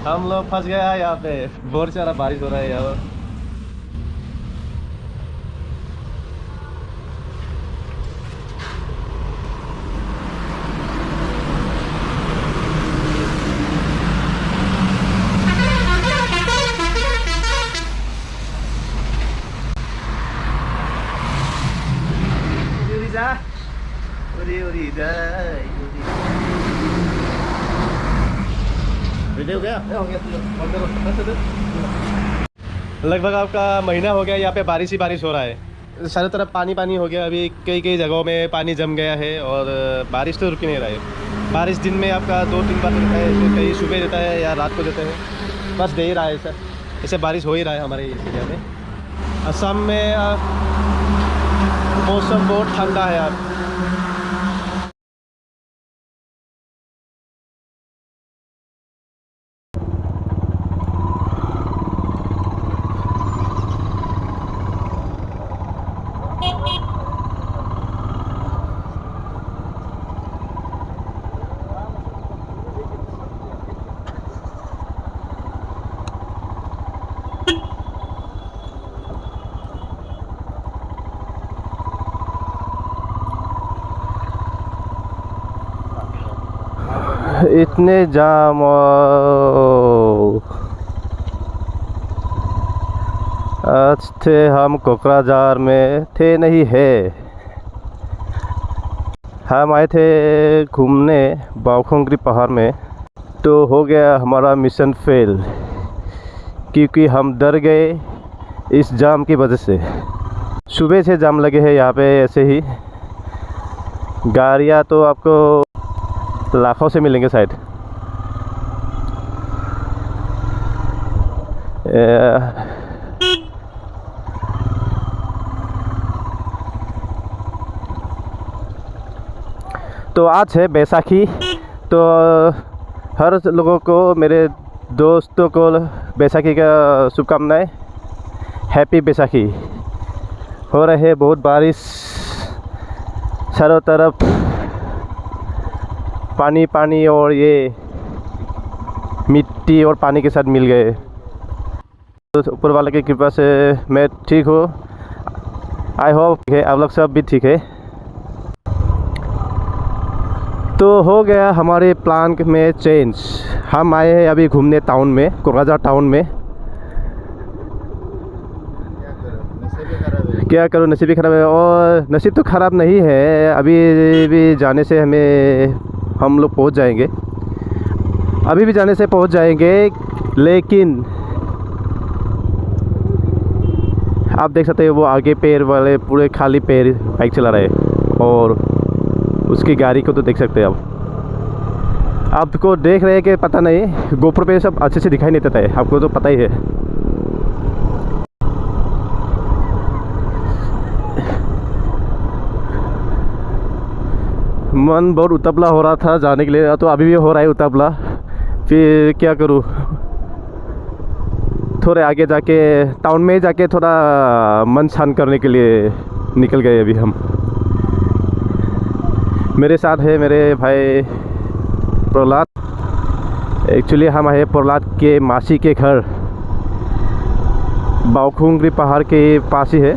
हम लोग फंस गए हैं यहाँ पे। बहुत सारा बारिश हो रहा है यहाँ। उड़ी जा, उड़ी जा। वीडियो गया? हो गया। लगभग आपका महीना हो गया यहाँ पे बारिश ही बारिश हो रहा है। चारों तरफ पानी पानी हो गया। अभी कई कई जगहों में पानी जम गया है और बारिश तो रुक नहीं रहा है। बारिश दिन में आपका 2-3 बार देता है, कहीं सुबह देता है या रात को देता है, बस दे ही रहा है सर। ऐसे बारिश हो ही रहा है हमारे एरिया में। असम में मौसम बहुत ठंडा है यार। इतने जाम। आज थे हम कोकराझार में थे नहीं है। हम आए थे घूमने बावखुंग्री पहाड़ में, तो हो गया हमारा मिशन फेल क्योंकि हम डर गए इस जाम की वजह से। सुबह से जाम लगे हैं यहाँ पे। ऐसे ही गाड़ियाँ तो आपको लाखों से मिलेंगे शायद। तो आज है बैसाखी, तो हर लोगों को, मेरे दोस्तों को बैसाखी का शुभकामनाएं। हैप्पी बैसाखी। हो रहे बहुत बारिश, चारों तरफ पानी पानी और ये मिट्टी और पानी के साथ मिल गए। तो ऊपर वाले की कृपा से मैं ठीक हूँ। आई होप आप लोग सब भी ठीक है। तो हो गया हमारे प्लान में चेंज। हम आए हैं अभी घूमने टाउन में, कोकराझार टाउन में। क्या करूँ, नसीब ही ख़राब है। और नसीब तो ख़राब नहीं है, अभी भी जाने से हम लोग पहुंच जाएंगे। अभी भी जाने से पहुंच जाएंगे, लेकिन आप देख सकते हैं वो आगे पैर वाले पूरे खाली पैर बाइक चला रहे हैं, और उसकी गाड़ी को तो देख सकते हैं आप। आपको देख रहे हैं कि पता नहीं, गोप्रो पे सब अच्छे से दिखाई नहीं देता है, आपको तो पता ही है। मन बहुत उतबला हो रहा था जाने के लिए, तो अभी भी हो रहा है उतबला। फिर क्या करूँ, थोड़े आगे जाके टाउन में जाके थोड़ा मन शांत करने के लिए निकल गए अभी हम। मेरे साथ है मेरे भाई प्रहलाद। एक्चुअली हम आए प्रहलाद के मासी के घर, बावखुंग्री पहाड़ के पास ही है।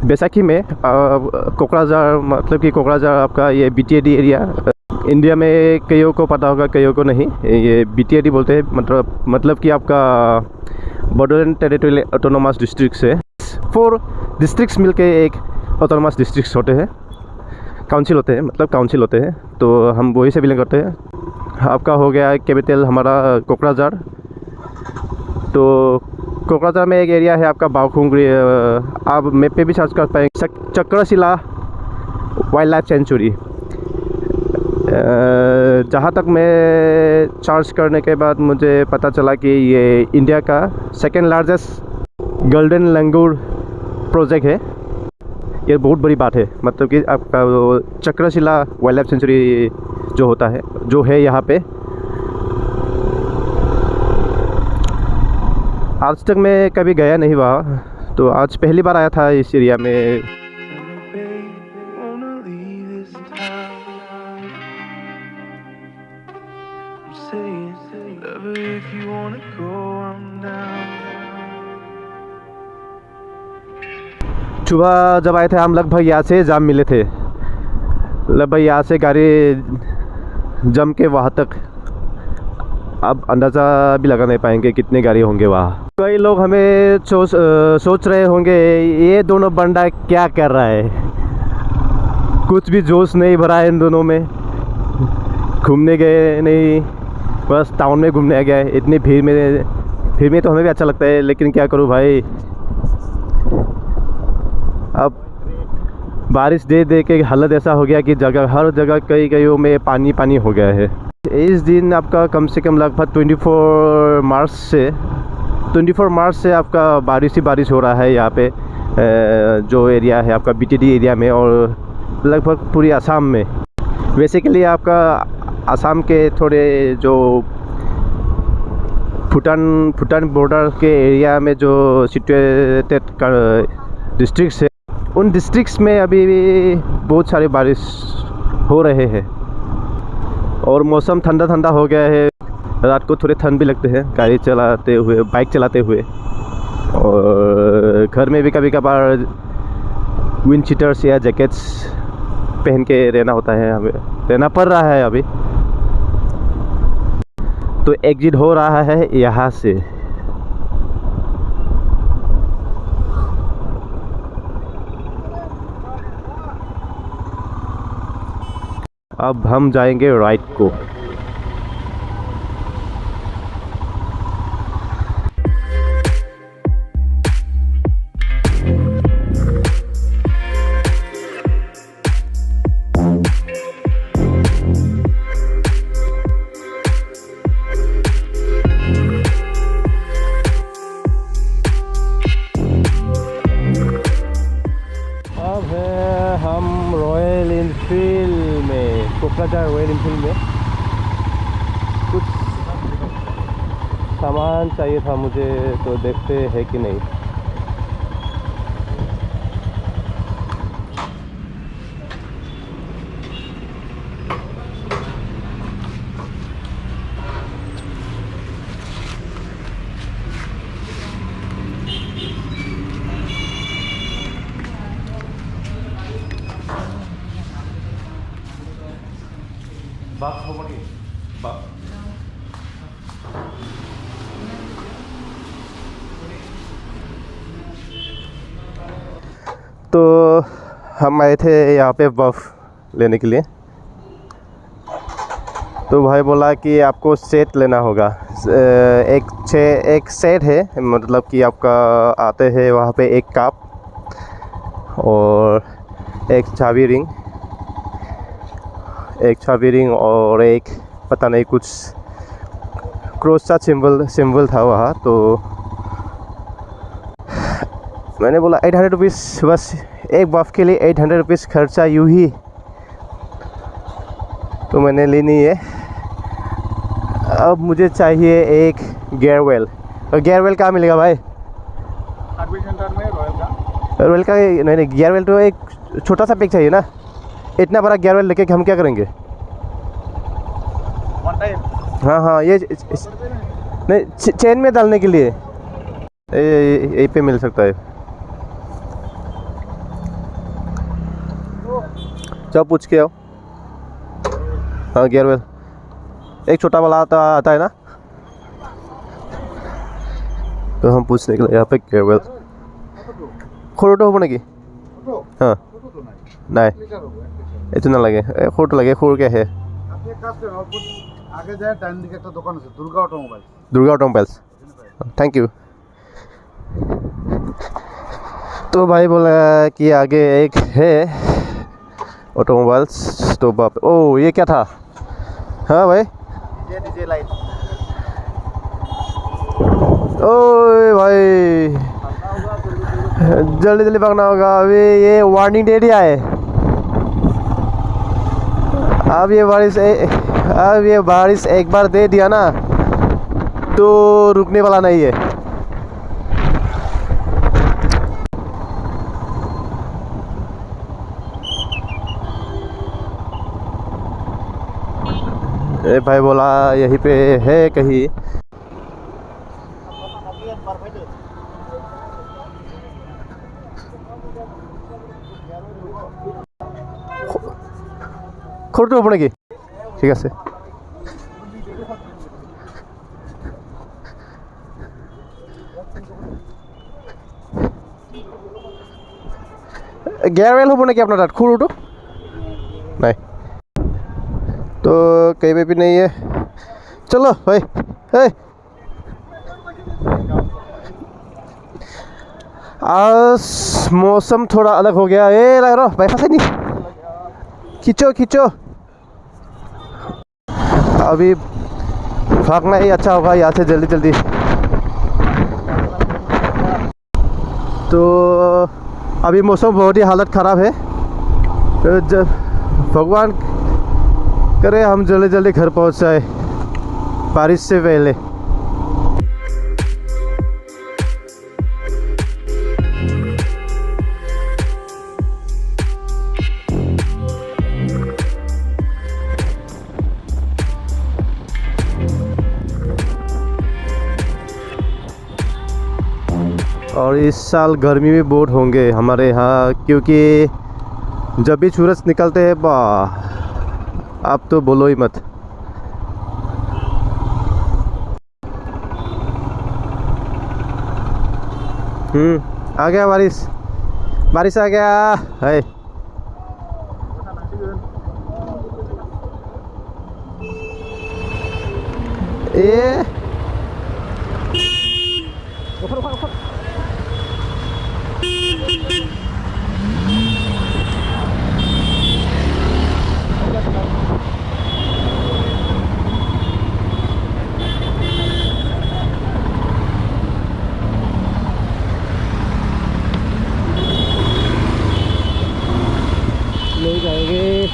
बैसाखी में कोकराझार, मतलब कि कोकराझार आपका ये बीटीएडी एरिया, इंडिया में कईयों को पता होगा कईयों को नहीं। ये बीटीएडी बोलते हैं, मतलब कि आपका बॉर्डर टेरिटोरियल ऑटोनोमस डिस्ट्रिक्ट से 4 डिस्ट्रिक्ट्स मिलके एक ऑटोनोमस डिस्ट्रिक्ट होते हैं, काउंसिल होते हैं, मतलब काउंसिल होते हैं। तो हम वही से बिलोंग करते हैं। आपका हो गया कैपिटल हमारा कोकराझार। तो कोकराझार में एक एरिया है आपका बावखुंग्री, आप मैप पे भी सर्च कर पाएंगे, चक्रशिला वाइल्ड लाइफ सेंचुरी। जहाँ तक मैं सर्च करने के बाद मुझे पता चला कि ये इंडिया का सेकेंड लार्जेस्ट गोल्डन लंगूर प्रोजेक्ट है। ये बहुत बड़ी बात है, मतलब कि आपका चक्रशिला वाइल्ड लाइफ सेंचुरी जो होता है, जो है यहाँ पे। आज तक मैं कभी गया नहीं हुआ, तो आज पहली बार आया था इस एरिया में। सुबह जब आए थे हम लगभग यहाँ से जाम मिले थे, लगभग यहाँ से गाड़ी जम के वहाँ तक। अब अंदाज़ा भी लगा नहीं पाएंगे कितने गाड़ी होंगे वहाँ। कई लोग हमें सोच रहे होंगे ये दोनों बंदा क्या कर रहा है, कुछ भी जोश नहीं भरा है इन दोनों में, घूमने गए नहीं, बस टाउन में घूमने आ गया है। इतनी भीड़ में तो हमें भी अच्छा लगता है, लेकिन क्या करूँ भाई, अब बारिश दे के हालत ऐसा हो गया कि हर जगह कई में पानी हो गया है। इस दिन आपका कम से कम लगभग 24 मार्च से आपका बारिश ही बारिश हो रहा है यहाँ पे, जो एरिया है आपका बीटीडी एरिया में और लगभग पूरी असम में। बेसिकली आपका असम के थोड़े जो भूटान बॉर्डर के एरिया में जो सिचुएटेड डिस्ट्रिक्ट्स है, उन डिस्ट्रिक्ट्स में अभी भी बहुत सारे बारिश हो रहे हैं और मौसम ठंडा हो गया है। रात को थोड़े ठंड भी लगते हैं गाड़ी चलाते हुए, बाइक चलाते हुए, और घर में भी कभी कभार विंड शीटर्स या जैकेट्स पहन के रहना होता है, हमें रहना पड़ रहा है अभी। तो एग्जिट हो रहा है यहाँ से। अब हम जाएंगे राइट को। अब है हम रॉयल इनफील्ड में, कोकराझार रॉयल इनफील्ड में। कुछ सामान चाहिए था मुझे, तो देखते हैं कि नहीं। तो हम आए थे यहाँ पे बर्फ़ लेने के लिए, तो भाई बोला कि आपको सेट लेना होगा। एक सेट है, मतलब कि आपका आते हैं वहाँ पे एक कप और एक चाबी रिंग और एक पता नहीं कुछ क्रॉस सा सिंबल था वहाँ। तो मैंने बोला 800 रुपीज़, बस एक बर्फ़ के लिए 800 रुपीज़ खर्चा यूँ ही, तो मैंने ली नहीं है। अब मुझे चाहिए एक गेयरवेल। और गेयरवेल कहाँ मिलेगा भाई? सर्विस सेंटर में रॉयल का नहीं, गेयरवेल तो एक छोटा सा पैक चाहिए ना, इतना बड़ा गेयरवेल लेके हम क्या करेंगे? हाँ, ये नहीं, चेन में डालने के लिए यहीं पे मिल सकता है। चलो पूछ के आओ। हाँ, गेयरवेल एक छोटा वाला आता है ना, तो हम पूछने के लिए यहाँ पे गेयरवेल खोटो हो बनेगी। हाँ नहीं, इतना लगे खोट लगे, खोट क्या है? आगे जाए डाइन दिखे एक दुकान है, दुर्गा ऑटोमोबाइल्स। Thank you. तो भाई बोला कि आगे एक है ऑटोमोबाइल्स, तो बाप, ओ ये क्या था? हाँ भाई, डीजे लाइट। ओए भाई, जल्दी भागना होगा, अभी ये वार्निंग दे दिया है। अब ये बारिश एक बार दे दिया ना, तो रुकने वाला नहीं है। ए भाई बोला यहीं पे है कहीं। সৰুটো হ'ব নেকি ঠিক আছে গিয়াৰৱেল হ'ব নেকি আপোনাৰ তাত সৰুটো নাই तो कहीं पे भी नहीं है चलो भाई आज मौसम थोड़ा अलग हो गया लग रहा भाई फंसे नहीं खींचो खींचो अभी भागना ही अच्छा होगा यहाँ से जल्दी जल्दी तो अभी मौसम बहुत ही हालत ख़राब है तो जब भगवान करे हम जल्दी जल्दी घर पहुँच जाए बारिश से पहले और इस साल गर्मी भी बहुत होंगे हमारे यहाँ क्योंकि जब भी सूरज निकलते हैं वाह आप तो बोलो ही मत आ गया बारिश बारिश आ गया है ए ले जाएंगे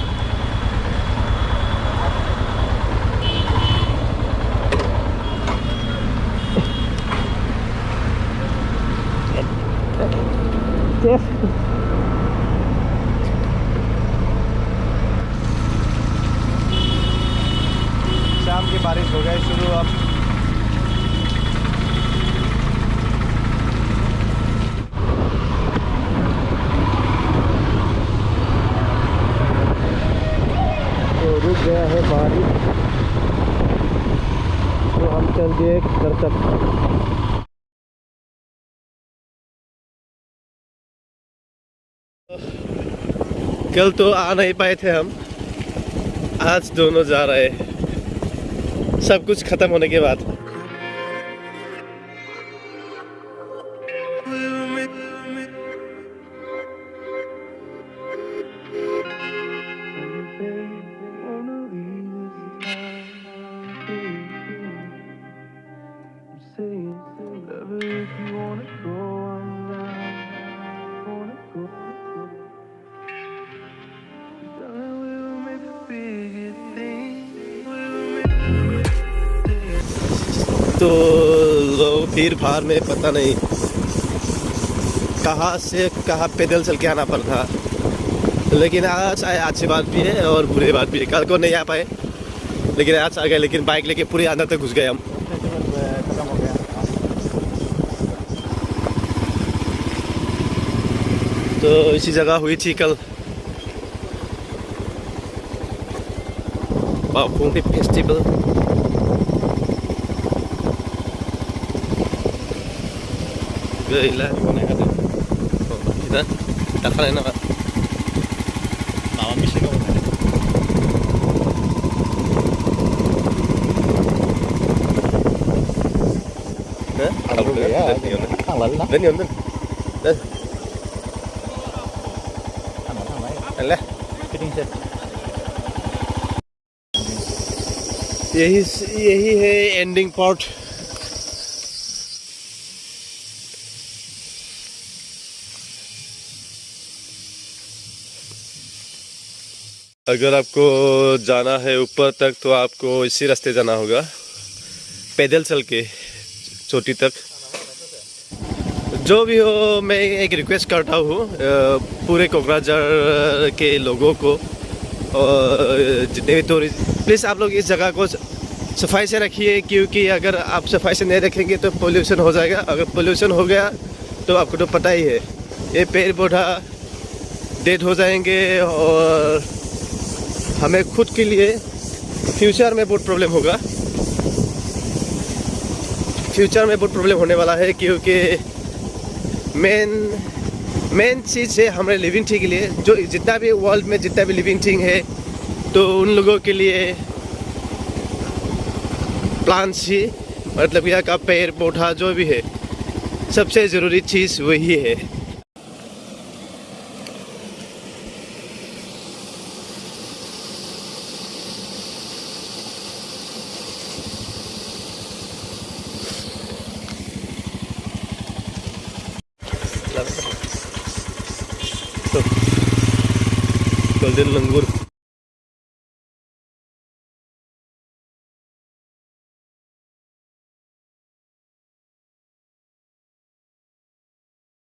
शाम की बारिश हो गई शुरू अब तो रुक गया है बारिश तो हम चल दिए घर तक कल तो आ नहीं पाए थे हम आज दोनों जा रहे हैं सब कुछ खत्म होने के बाद तो लोग भीड़ भाड़ में पता नहीं कहाँ से कहाँ पैदल चल के आना पड़ता लेकिन आज अच्छी बात भी है और बुरी बात भी है कल को नहीं आ पाए लेकिन आज आ गए लेकिन बाइक लेके पूरे अंदर तक घुस गए हम तो इसी जगह हुई थी कल बाफूंगी festival gila kita takkan enak Pak nama misi kamu ada ya tanggal lah dan yonten dan Allah fitting set यही है एंडिंग पार्ट अगर आपको जाना है ऊपर तक तो आपको इसी रास्ते जाना होगा पैदल चल के चोटी तक जो भी हो मैं एक रिक्वेस्ट करता हूँ पूरे कोकराझार के लोगों को और जितने भी टूरिस्ट प्लीज़ आप लोग इस जगह को सफाई से रखिए क्योंकि अगर आप सफाई से नहीं रखेंगे तो पोल्यूशन हो जाएगा अगर पोल्यूशन हो गया तो आपको तो पता ही है ये पेड़ पौधा डेड हो जाएंगे और हमें खुद के लिए फ्यूचर में बहुत प्रॉब्लम होगा। फ्यूचर में बहुत प्रॉब्लम होने वाला है, क्योंकि मेन चीज़ है हमारे लिविंग थिंग के लिए। जो जितना भी वर्ल्ड में जितना भी लिविंग थिंग है, तो उन लोगों के लिए प्लांट्स ही, मतलब यहाँ का पेड़ पौधा जो भी है, सबसे ज़रूरी चीज़ वही है। गोल्डन लंगूर